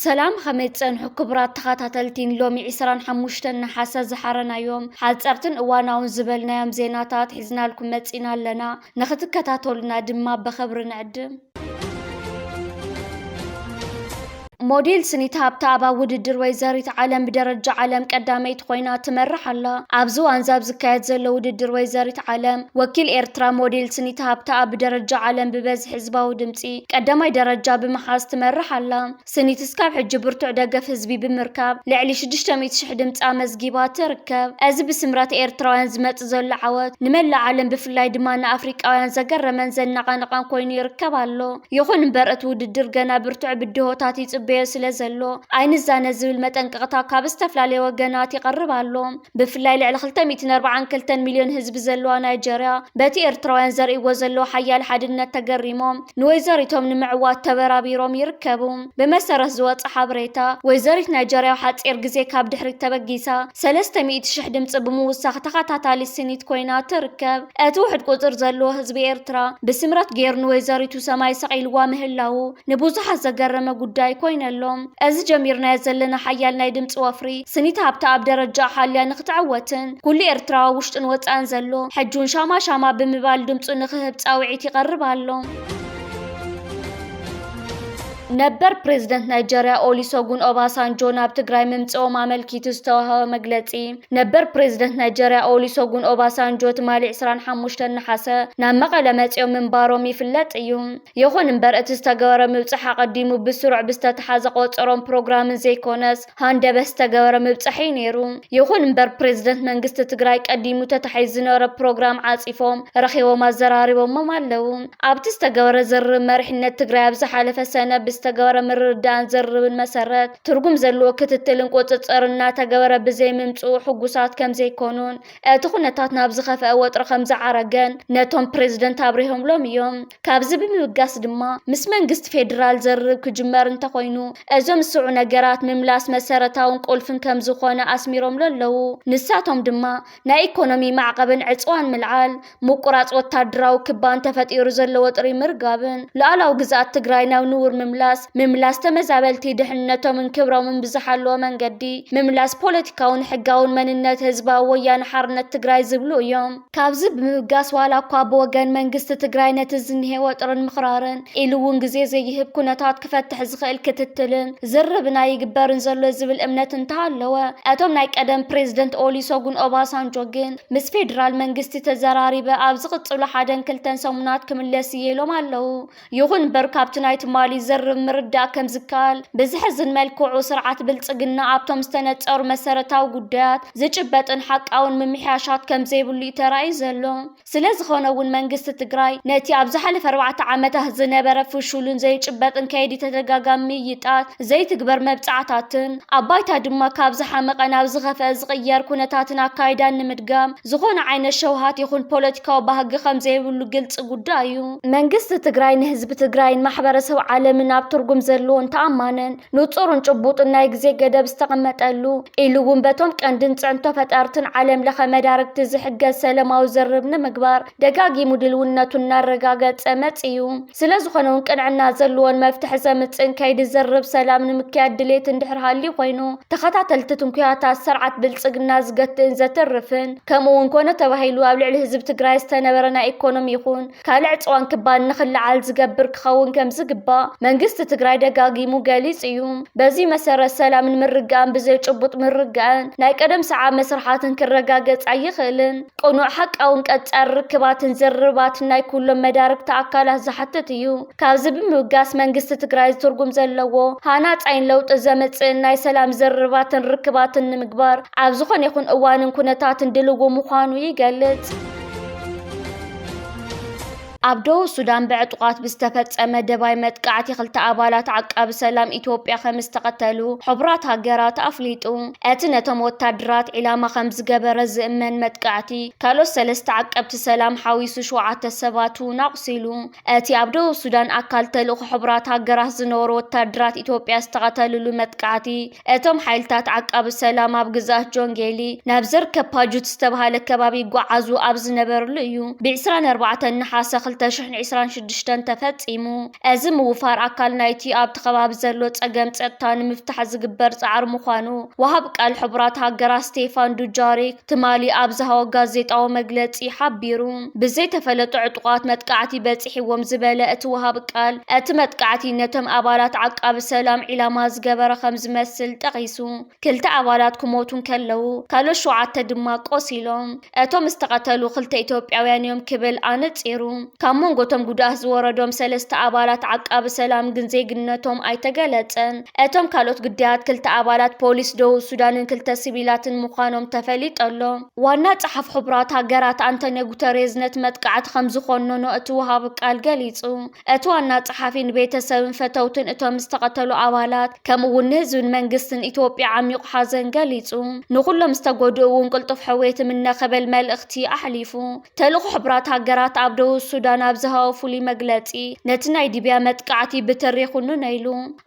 سلام خميتسن حكبرات تخاتاتلتين لومي عسران حموشتن حاسا زحارنا يوم حالتارتن اواناون زبلنا يوم زيناتات حزنا لكم متسينا لنا نختكتاتولنا دما بخبر نعدم موديل سنيت هابتا وددر ويزاريت عالم بدرجة عالم قداميت خوينا تمرح الله عبزو انزاب زكايت زلو وددر ويزاريت عالم وكيل إيرترا موديل سنيت هابتا بدرجة عالم ببز حزبا ودمتي قدامي درجة بمحاز تمرح الله سنيت سكاب حج برتع دقف حزبي بمركاب لعلي 600 شحدمت امزجيبات تركب از بسمرات إيرتراوان زمت زل عوات نملا عالم بفلاي دمان افريقاوان زقر من زنقان كوين يركب الله يخون برأت وددر قنا برتع بدهوتاتي ስለዘሎ አይን ዛነ ዝብል መጠንቀቅታ ካብ ዝተፍላለየ ወገናት ይቀርባሎም ብፍላይ ልዕሊ 242 ሚሊዮን ህዝቢ ዘለዋ ናይጀርያ በቲ ኤርትራውያን ዘርእይዎ ዘሎ ሓያል ሓድነት ተገሪሞም ንወይዘሪቶም ንምዕዋት ተበራቢሮም ይርከቡ ብመሰረት ዝወፅ ሓበሬታ ወይዘሪት ናይጀርያ ሓፂር ግዜ ካብ ድሕሪት ተበጊሳ 300,000 ድምፂ ብምውሳኽ ተኸታታሊ ስኒት ኮይና ትርከብ እቲ ውሕድ ቁፅር ዘለዎ ህዝቢ ኤርትራ ብስምረት ገይሩ ንወይዘሪቱ ሰማይ ሰቂልዋ ምህላው ንብዙሓት ዘገረመ ጉዳይ ኮይኑ እዚ ጀሚርና ዘለና ሓያል ናይ ድምፂ ወፍሪ ስኒት ሃብታ ኣብ ደረጃ ሓልያ ንኽትዓወትን ኩሉ ኤርትራዊ ውሽጥን ወፃን ዘሎ ሕጁን ሻማ ብምባል ድምፁ ንኽህብ ፃውዒት ይቐርብ ኣሎ ነበር ፕሬዝዳንት ናይጀርያ ኦሉሴጉን ኦባሳንጆ ናብ ትግራይ ምምጽኦም አመልኪቱ ዝተዋሃበ መግለጺ ነበር ፕሬዝዳንት ናይጀርያ ኦሉሴጉን ኦባሳንጆ ትማሊ 25 ነሐሰ ናብ መቐለ መጽኦም ምንባሮም ይፍለጥ እዩ ይኹን እምበር እቲ ዝተገበረ ምብጽሕ ቀዲሙ ብስሩዕ ብዝተተሓዘ ቆጽሮም ፕሮግራምን ዘይኮነስ ሃንደበ ዝተገበረ ምብጽሕ ነይሩ ይኹን እምበር ፕሬዝዳንት መንግስቲ ትግራይ ቀዲሙ ተተሓይዝ ዝነበረ ፕሮግራም ዓጺፎም ረኺቦም አዘራሪቦም ኣለዉ ኣብቲ ዝተገበረ ዝርብ መሪሕነት ትግራይ ኣብ ዝሓለፈ ሰነ ተገበረ ምርዳን ዘርብን መሰረት ትርጉም ዘለዎ ክትትልን ቁጽጽርና ተገበረ ብዘይ ምምጹ ሕጉሳት ከም ዘይኮኑን እቲ ኩነታት ናብ ዝኸፈ ወጥረ ከም ዝዓረገን ነቶም ፕሬዝዳንት አብርሃም እዮም ካብዚ ብምብጋስ ድማ ምስ መንግስት ፌደራል ዘርብ ክጅመር እንተኮይኑ እዞም ስዑ ነገራት ምምላስ መሰረታውን ቁልፍን ከም ዝኾነ አስሚሮም ለለው ንሳቶም ድማ ናይ ኢኮኖሚ ማዕቀብን ዕጽዋን ምልዓል ሙቁራጽ ወታደራዊ ክባን ተፈጢሩ ዘሎ ወጥሪ ምርጋብን ላዕላው ግዛት ትግራይ ናብ ንውር ምምላስ ተመዛበልቲ ድሕነቶምን ክብሮምን ብዝሓለወ መንገዲ ምምላስ ፖለቲካውን ሕጋውን መንነት ህዝባዊ ወያነ ሓርነት ትግራይ ዝብሉ እዮም ካብዚ ብምብጋስ ዋላ እኳ ብወገን መንግስቲ ትግራይ ነቲ ዝኒሄ ወጥርን ምኽራርን ኢሉ እውን ግዜ ዘይህብ ኩነታት ክፈትሕ ዝኽእል ክትትልን ዝርብና ይግበርን ዘሎ ዝብል እምነት እንተሃለወ እቶም ናይ ቀደም ፕሬዝዳንት ኦሉሴጉን ኦባሳንጆ ግን ምስ ፌደራል መንግስቲ ተዘራሪበ ኣብ ዝቕጽሉ 1-2 ሰሙናት ክምለስ ኢሎም ኣለዉ ይኹን እምበር ካብቲ ናይ ትማሊ ዘርብ ምርዳእ ከም ዝካል ብዝሕዝን መልክዑ ስርዓት ብልጽግና ኣብቶም ዝተነጸሩ መሰረታዊ ጉዳያት ዝጭበጥን ሓቃውን ምምሕያሻት ከም ዘይብሉ ተራእዩ ዘሎ ስለዝኾነ እውን መንግስቲ ትግራይ ነቲ ኣብ ዝሓለፈ 4 ዓመታት ዝነበረ ፍሹልን ዘይጭበጥን ከይዲ ተደጋጋሚ ይጣት ዘይትግበር መብጻዕታትን ኣባይታ ድማ ካብ ዝሓመቐ ናብ ዝኸፈ ዝቕየር ኩነታትን ኣካይዳን ንምድጋም ዝኾነ ዓይነት ሸውሃት ይኹን ፖለቲካዊ ባህጊ ከም ዘይብሉ ግልጽ ጉዳይ እዩ መንግስቲ ትግራይ ንህዝቢ ትግራይን ማሕበረሰብ ዓለምን ኣብ ትርጉም ዘለዎን ተኣማንን ንጹርን ጭቡጥን ናይ ግዜ ገደብ ዝተቐመጠሉ ኢሉ እውን በቶም ቀንድን ጽዕንቶ ፈጣርትን ዓለም ለኸ መዳርግቲ ዝሕገዝ ሰላማዊ ዘርብ ንምግባር ደጋጊሙ ድልውነቱን እናረጋገጸ መጽኡ ስለዝኾነ እውን ቅንዕና ዘለዎን መፍትሒ ዘምጽን ከይዲ ዘርብ ሰላም ንምክያድ ድሌት እንድሕር ሃልዩ ኮይኑ ተኸታተልቲ ትንኩያታት ስርዓት ብልጽግና ዝገትእን ዘተርፍን ከምኡ እውን ኮነ ተባሂሉ ኣብ ልዕሊ ህዝቢ ትግራይ ዝተነበረ ናይ ኢኮኖሚ ይኹን ካልዕ ጽዋን ክባን ንኽልዓል ዝገብር ክኸውን ከም ዝግባእ መንግስቲ ትግራይ ደጋጊሙ ገሊጽ እዩ በዚ መሰረት ሰላምን ምርጋን ብዘይ ጭቡጥ ምርጋን ናይ ቀደም ሰዓብ መስራሓትን ክረጋገጽ ኣይኽእልን ቁኑዕ ሓቃውን ቀጻር ርክባትን ዘርባትን ናይ ኩሎም መዳርግቲ ኣካላት ዝሓትት እዩ ካብዚ ብምብጋስ መንግስቲ ትግራይ ትርጉም ዘለዎ ሃናጻይን ለውጢ ዘምጽእ ናይ ሰላም ዘርባትን ርክባትን ንምግባር ኣብ ዝኾነ ይኹን እዋንን ኩነታትን ድልዎ ምዃኑ ይገልጽ ኣብ ደቡብ ሱዳን ብዕጡቃት ብዝተፈጸመ ደባይ መጥቃዕቲ 2 ኣባላት ዓቃቢ ሰላም ኢትዮጵያ ከም ዝተቐተሉ ሕቡራት ሃገራት ኣፍሊጡ እቲ ነቶም ወታደራት ኢላማ ከም ዝገበረ ዝእመን መጥቃዕቲ ካልኦት 3 ዓቀብቲ ሰላም ሓዊሱ 7 ሰባት ናቁሲሉ እቲ ኣብ ደቡብ ሱዳን ኣካል ተልእኾ ሕቡራት ሃገራት ዝነበሩ ወታደራት ኢትዮጵያ ዝተቐተሉሉ መጥቃዕቲ እቶም ሓይልታት ዓቃቢ ሰላም ኣብ ግዛት ጆንጌሊ ናብ ዝርከብ ፓጁት ዝተባሃለ ከባቢ ይጓዓዙ ኣብ ዝነበሩሉ እዩ ብ24 ነሐሰ 2026 ተፈጺሙ እዚ ምውፋር ኣካል ናይቲ ኣብቲ ከባቢ ዘሎ ጸገም ጸጥታ ንምፍታሕ ዝግበር ጻዕሪ ምዃኑ ወሃብ ቃል ሕቡራት ሃገራት ስቴፋን ዱጃሪክ ትማሊ ኣብ ዝሃቦ ጋዜጣዊ መግለጺ ሓቢሩ ብዘይ ተፈለጡ ዕጡቓት መጥቃዕቲ በጺሕዎም ዝበለ እቲ ወሃብ ቃል እቲ መጥቃዕቲ ነቶም ኣባላት ዓቃቢ ሰላም ዒላማ ዝገበረ ከም ዝመስል ጠቒሱ ክልተ ኣባላት ክሞቱን ከለዉ ካልኦት 7 ድማ ቆሲሎም እቶም ዝተቐተሉ 2 ኢትዮጵያውያን እዮም ክብል ኣነጺሩ ካብ መንጎቶም ጉድኣት ዝወረዶም 3 ኣባላት ዓቃቢ ሰላም ግን ዜግነቶም ኣይተገለጸን እቶም ካልኦት ግዳያት 2 ኣባላት ፖሊስ ደቡብ ሱዳንን 2 ሲቪላትን ምዃኖም ተፈሊጠሎ ዋና ጸሓፍ ሕቡራት ሃገራት አንቶኒዮ ጉተሬዝ ነቲ መጥቃዕቲ ከም ዝኾነኖ እቲ ወሃብ ቃል ገሊጹ እቲ ዋና ጸሓፊ ንቤተሰብን ፈተውትን እቶም ዝተቐተሉ ኣባላት ከምኡውን ንህዝብን መንግስትን ኢትዮጵያ ዓሚቑ ሓዘን ገሊጹ ንኹሎም ዝተጎድኡ እውን ቅልጡፍ ሕዌት ምነኸበል መልእኽቲ ኣሕሊፉ ተልእኾ ሕቡራት ሃገራት ኣብ ደቡብ ሱዳን ኣብ ዝሃቦ ፍሉይ መግለጺ ነቲ ናይ ዲብያ መጥቃዕቲ ብተሪኹ ነይሉ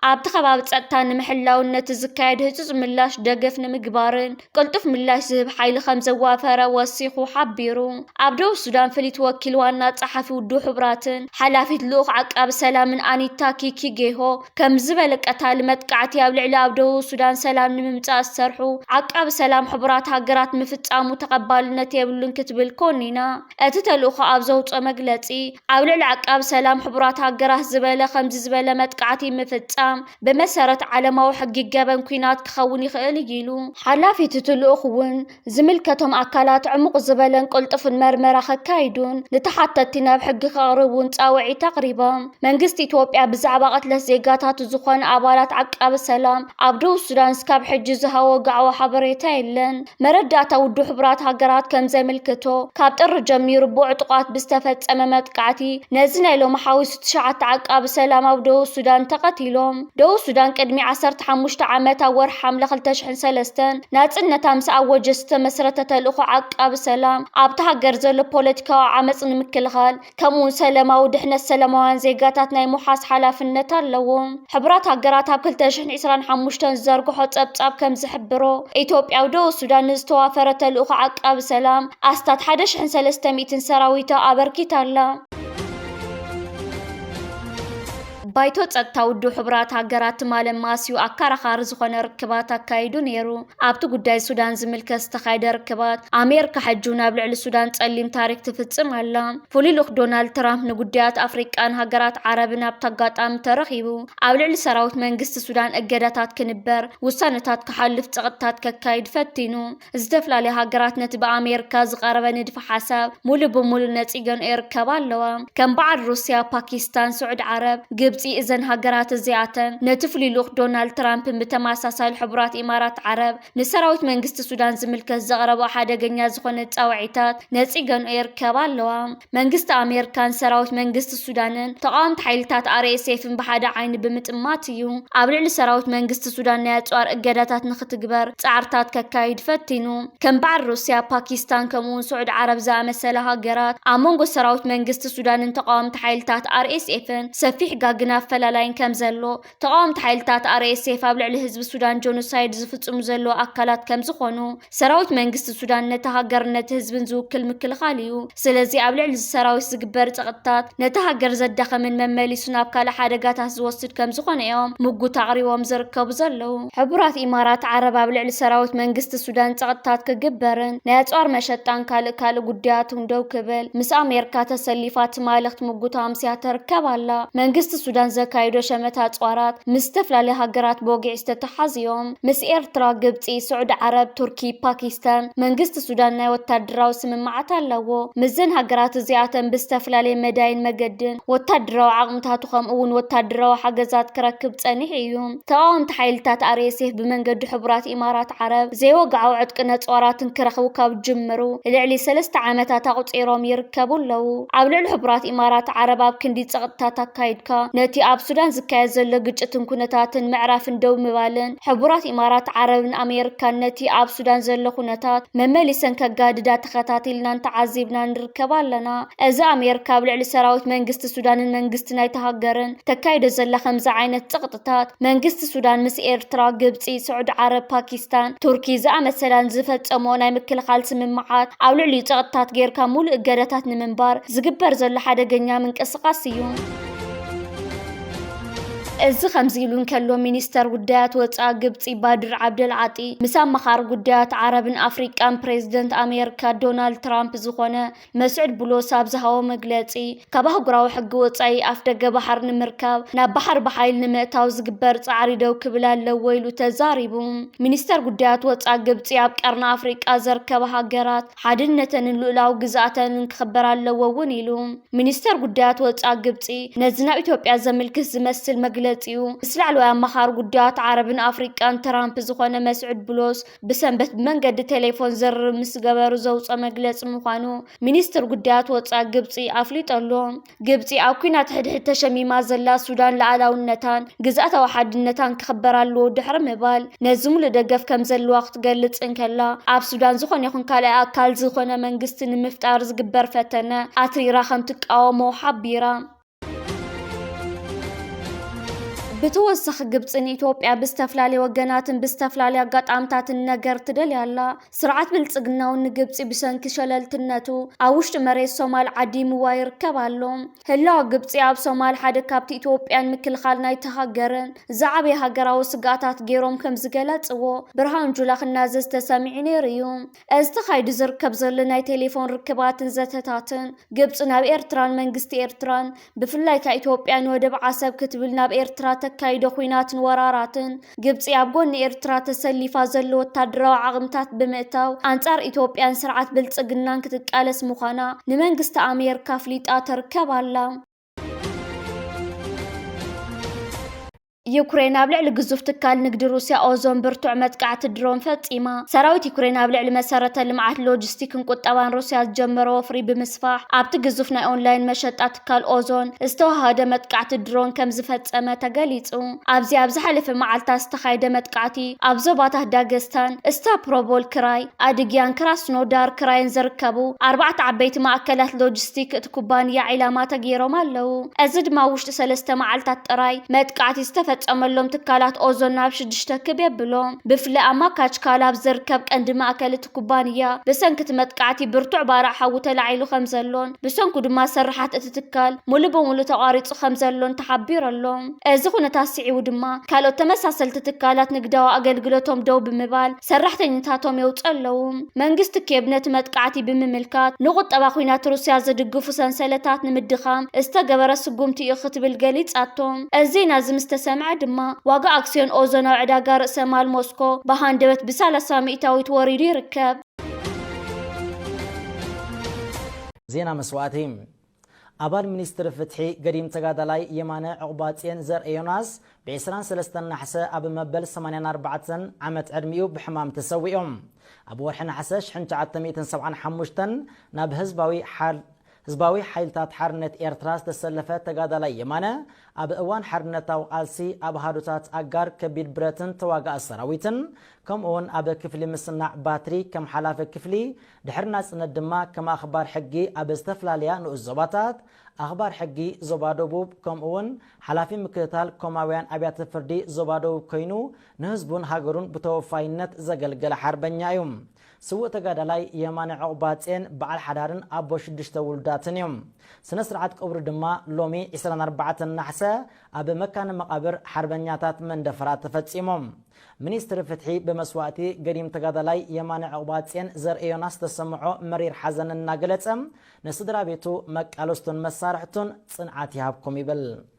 ኣብቲ ከባቢ ጸጥታ ንምሕላውን ነቲ ዝካየድ ህጹጽ ምላሽ ደገፍ ንምግባርን ቅልጡፍ ምላሽ ዝህብ ሓይሊ ከም ዘዋፈረ ወሲኹ ሓቢሩ ኣብ ደቡብ ሱዳን ፍሊት ወኪል ዋና ጸሓፊ ውድብ ሕቡራትን ሓላፊት ልኡኽ ዓቃቢ ሰላምን ኣኒታ ኪኪ ጌሆ ከም ዝበለ ቀታሊ መጥቃዕቲ ኣብ ልዕሊ ኣብ ደቡብ ሱዳን ሰላም ንምምጻእ ዝሰርሑ ዓቃቢ ሰላም ሕቡራት ሃገራት ምፍጻሙ ተቐባልነት የብሉን ክትብል ኮኒና እቲ ተልእኾ ኣብ ዘውፅኦ መግለጺ ኣብ ልዕሊ ዓቃቢ ሰላም ሕቡራት ሃገራት ዝበለ ከምዚ ዝበለ መጥቃዕቲ ምፍጻም ብመሰረት ዓለማዊ ሕጊ ገበን ኩናት ክኸውን ይኽእል ኢሉ ሓላፊት እቲ ልኡኽ እውን ዝምልከቶም ኣካላት ዕሙቕ ዝበለን ቅልጡፍን መርመራ ከካይዱን ንተሓተቲ ናብ ሕጊ ከቕርቡን ጻውዒት ኣቕሪቦም መንግስቲ ኢትዮጵያ ብዛዕባ ቅትለት ዜጋታት ዝኾነ ኣባላት ዓቃቢ ሰላም ኣብ ደቡብ ሱዳን እስካብ ሕጂ ዝሃቦ ጋዕዋ ሓበሬታ የለን መረዳእታ ውድብ ሕቡራት ሃገራት ከም ዘመልክቶ ካብ ጥሪ ጀሚሩ ብዕጡቓት ብዝተፈጸመ መጥቃዕቲ ነዚ ናይ ሎሚ ሓዊሱ 9 ዓቃቢ ሰላም ኣብ ደቡብ ሱዳን ተቐቲሎም ደቡብ ሱዳን ቅድሚ 15 ዓመት ኣብ ወርሒ ሓምለ 2003 ናጽነታ ምስ ኣወጀ ዝተመስረተ ተልእኾ ዓቃቢ ሰላም ኣብቲ ሃገር ዘሎ ፖለቲካዊ ዓመፅ ንምክልኻል ከምኡውን ሰላማዊ ድሕነት ሰላማውያን ዜጋታት ናይ ምሓዝ ሓላፍነት ኣለዎም ሕቡራት ሃገራት ኣብ 2025 ዝዘርግሖ ጸብጻብ ከም ዝሕብሮ ኢትዮጵያ ኣብ ደቡብ ሱዳን ንዝተዋፈረ ተልእኾ ዓቃቢ ሰላም ኣስታት 1300 ሰራዊት ኣበርኪታ ኣላ ባይቶ ጸጥታ ውድብ ሕቡራት ሃገራት ማለም ማስዩ ኣከራኻሪ ዝኾነ ርክባት ኣካይዱ ነይሩ ኣብቲ ጉዳይ ሱዳን ዝምልከት ዝተኻየደ ርክባት ኣሜሪካ ሕጂ ናብ ልዕሊ ሱዳን ጸሊም ታሪክ ትፍጽም ኣላ ፍሉይ ልኡኽ ዶናልድ ትራምፕ ንጉዳያት ኣፍሪቃን ሃገራት ዓረብን ኣብቲ ኣጋጣሚ ተረኺቡ ኣብ ልዕሊ ሰራዊት መንግስቲ ሱዳን እገዳታት ክንበር ውሳነታት ክሓልፍ ፀቕጥታት ከካይድ ፈቲኑ ዝተፈላለዩ ሃገራት ነቲ ብኣሜሪካ ዝቐረበ ንድፊ ሓሳብ ሙሉእ ብሙሉእ ነፂገን ይርከባ ኣለዋ ከም በዓል ሩስያ ፓኪስታን ስዑድ ዓረብ ግብፂ እዘን ሃገራት እዚኣተን ነቲ ፍሉይ ልኡኽ ዶናልድ ትራምፕ ብተመሳሳሊ ሕቡራት ኢማራት ዓረብ ንሰራዊት መንግስቲ ሱዳን ዝምልከት ዘቕረበ ሓደገኛ ዝኾነ ጻውዒታት ነፂገን ይርከባ ኣለዋ መንግስቲ ኣሜሪካን ሰራዊት መንግስቲ ሱዳንን ተቃዋምቲ ሓይልታት RSFን ብሓደ ዓይኒ ብምጥማት እዩ ኣብ ልዕሊ ሰራዊት መንግስቲ ሱዳን ናይ ኣጽዋር እገዳታት ንኽትግበር ጻዕርታት ከካይድ ፈቲኑ ከም በዓል ሩስያ ፓኪስታን ከምኡውን ስዑድ ዓረብ ዝኣመሰለ ሃገራት ኣብ መንጎ ሰራዊት መንግስቲ ሱዳንን ተቃዋምቲ ሓይልታት RSFን ሰፊሕ ጋግና ፈላላይን ከም ዘሎ ተቃዋምቲ ሓይልታት RSF ኣብ ልዕሊ ህዝቢ ሱዳን ጆኖሳይድ ዝፍጽሙ ዘሎ ኣካላት ከም ዝኾኑ ሰራዊት መንግስቲ ሱዳን ነቲ ሃገርነት ህዝብን ዝውክል ምክልኻል እዩ ስለዚ ኣብ ልዕሊ ሰራዊት ዝግበር ጸቕጥታት ነቲ ሃገር ዘዳኸምን መመሊሱ ናብ ካልእ ሓደጋታት ዝወስድ ከም ዝኾነ እዮም ምጉት ኣቕሪቦም ዝርከቡ ዘለዉ ሕቡራት ኢማራት ዓረብ ኣብ ልዕሊ ሰራዊት መንግስቲ ሱዳን ጸቕጥታት ክግበርን ናይ ኣጽዋር መሸጣን ካልእ ጉዳያት ደው ክብል ምስ ኣሜሪካ ተሰሊፋ ትማልኽቲ ምጉት ኣምስያ ተርከብ ኣላ መንግስቲ ሱዳን ዘካይዶ ሸመታ ኣጽዋራት ምስ ዝተፈላለዩ ሃገራት በጊዕ ዝተተሓዝዮም ምስ ኤርትራ ግብፂ ስዑድ ዓረብ ቱርኪ ፓኪስታን መንግስቲ ሱዳን ናይ ወታደራዊ ስምምዓት ኣለዎ ምዘን ሃገራት እዚኣተን ብዝተፈላለየ መዳይን መገድን ወታደራዊ ዓቕምታቱ ከምኡውን ወታደራዊ ሓገዛት ክረክብ ጸኒሕ እዩ ተቃዋምቲ ሓይልታት RSF ብመንገዲ ሕቡራት ኢማራት ዓረብ ዘይወግዓዊ ዕጥቂ ነጽዋራትን ክረኽቡ ካብ ጅምሩ ልዕሊ 3 ዓመታት ኣቁፂሮም ይርከቡ ኣለዉ ኣብ ልዕሊ ሕቡራት ኢማራት ዓረብ ኣብ ክንዲ ጸቕጥታት ኣካይድካ نتي أب سودان زكاية زلو قجتن كونتاتن معرفن دو مبالن حبورات إمارات عربن أمريكا نتي أب سودان زلو كونتات مماليسن كقاددا تخطاتلنا نتعذبنا نركبالنا إذا أمريكا بلعلي سراوت منقست سودان منقست نايتهاجرن تكايد زلا خمسة عينة تقطتات منقست السودان مس إيرترا قبطي سعود عرب باكستان تركي زا مثلا زفت أمونا يمكن خالص من معات أو لعلي تقطات غير كامول إجارات نمنبار زقبر زلا حدا جنيا من قصقاسيون إذا خمسيلون كلو مينستر قدات وتأجبتي بادر عبد العاطي مسام مخار قدات عرب أفريقيا بريزيدنت أمريكا دونالد ترامب زخونة مسعود بلو سابزها ومجلتي كبه قراو حق وتأي أفتق بحر نمركب نبحر بحيل نمتاو زقبر تعريدو كبلا لويلو تزاريبون مينستر قدات وتأجبتي أبكرنا أفريقيا زركبها جرات حدنة اللولاو جزاتن نخبر اللوونيلو مينستر قدات وتأجبتي نزنا إثيوبيا زملكس زمسل مجلتي سلعلو يا مخار قدات عربن أفريقيا ترامب زخونة مسعود بلوس بسنبت منقد تليفون زر مسقبر زوص مجلس مخانو مينستر قدات وطا قبطي أفليط اللون قبطي أو كينات حد تشميما زلا سودان لعلاو النتان قزعتا واحد النتان كخبر اللو دحر مبال نزمو لدقف كم زل وقت قلت انكلا عب سودان زخون يخون كالا أكال زخونة منقستن مفتار زقبر فتنا أتري راخم تقاومو حبيرا بتوسخ قبطن إثيوبيا بستفلالي وجناتن بستفلالي قطعمتات النجر تدلي الله سرعة بالتقنا ونقبطي بسنك شلالتنتو أوشت مري الصومال عديم واير كبالهم هلا قبطي أب صومال حدا كابت إثيوبيا مكل خالنا يتهجرن زعبي هجرا وسقاطات جيروم كم زقلات او برهان جولاخ النازز تسامعيني ريوم استخايد زركب زلنا تليفون ركبات زتتاتن قبطنا بإرتران منقستي إرتران بفلايك إثيوبيا ودب عسب كتبلنا بإرتران كايدو خويناتن وراراتن قبطي أبقون إيرترا تسليفا زلو تادراو عغمتات بمئتاو أنصار إثيوبيان سرعات بلتقنان كتتقالس مخانا نمنقست أمريكا فليت كبالا يوكرين أبلع لجزوف تكال نقد روسيا أوزون برتوع متقعة الدرون فاتيما سراوت يوكرين أبلع لمسارة لمعات لوجستيك نقود أوان روسيا تجمروا فري بمسفاح أبت جزوفنا أونلاين مشت أتكال أوزون استوى هذا متقعة الدرون كم زفت أما تقاليتو أبزي حلف معالتا استخايدة متقعتي أبزوباته داغستان استابروبول كراي أدقيان كراسنو دار كراين زركبو 4 عبيت معكلات لوجستيك تكوبانيا علامات غيرو مالو أزد ما وشت سلسته معالتا تراي متقعتي استفت أملهم تكالات أوزون ناب شدشتا كبيبلهم بفلا أما كاج كالاب زركب عندما أكلت كوبانيا بسنكت متقعتي برتوع بارع حوته لعيلو خمزلون بسنكو دما سرحات اتتكال مولو تقاريط خمزلون تحبير اللون ازخونا تاسعي ودما كالو تمساسل تتكالات نقداو أقلقلتهم دو بمبال سرحتين نتاتهم يوتقلوهم منقست كيبنت متقعتي بمملكات نغط أباخوينات روسيا زدقفو سنسلتات نمدخام استقبر السقومتي اخت بالقليت اتهم الزينا زمستسمع دما واقع أكسيون أوزون وعداقا رأس مال موسكو بهاندبت بسالة سامئتاوي توريري ركب زينا مسواتهم أبال منستر فتحي قديم تقادلاي يمانع عقباتين زر ايوناس بعسران سلستان نحسة أب مبل 84 عمت عرميو بحمام تسويهم أبو ورحنا حساش حنت عتميتن 75 ناب هزباوي حيلتات حرنت إيرتراس تسلفت تقادلاي يمانع أب أوان حرنتاو قالسي أب هادوتات أقار كبير بريتن تواقع السراويتن كم أون أب كفلي مصنع باتري كم حلاف كفلي دحرناس ندما كم أخبار حقي أب استفلاليا نو الزباتات أخبار حقي زبادوبوب كم أون حلافي مكتال كماويان أبيات فردي زبادوب كينو نهزبون هاجرون بتوفاينت زقلقل حربنيا يوم سوء تقادلاي يمانع عقباتين بعد حدارن أبو شدشتا ولداتن يوم سنسرعات قبر دما لومي 24 نحسة أب مكان مقابر حربنياتات من دفرات تفتسيمهم منستر فتحي بمسواتي قريم تقادلاي يمانع عقباتين زر ايوناس تسمعو مرير حزن الناقلتم نصدر بيتو مكالوستون مسارحتون صنعاتي هابكم يبل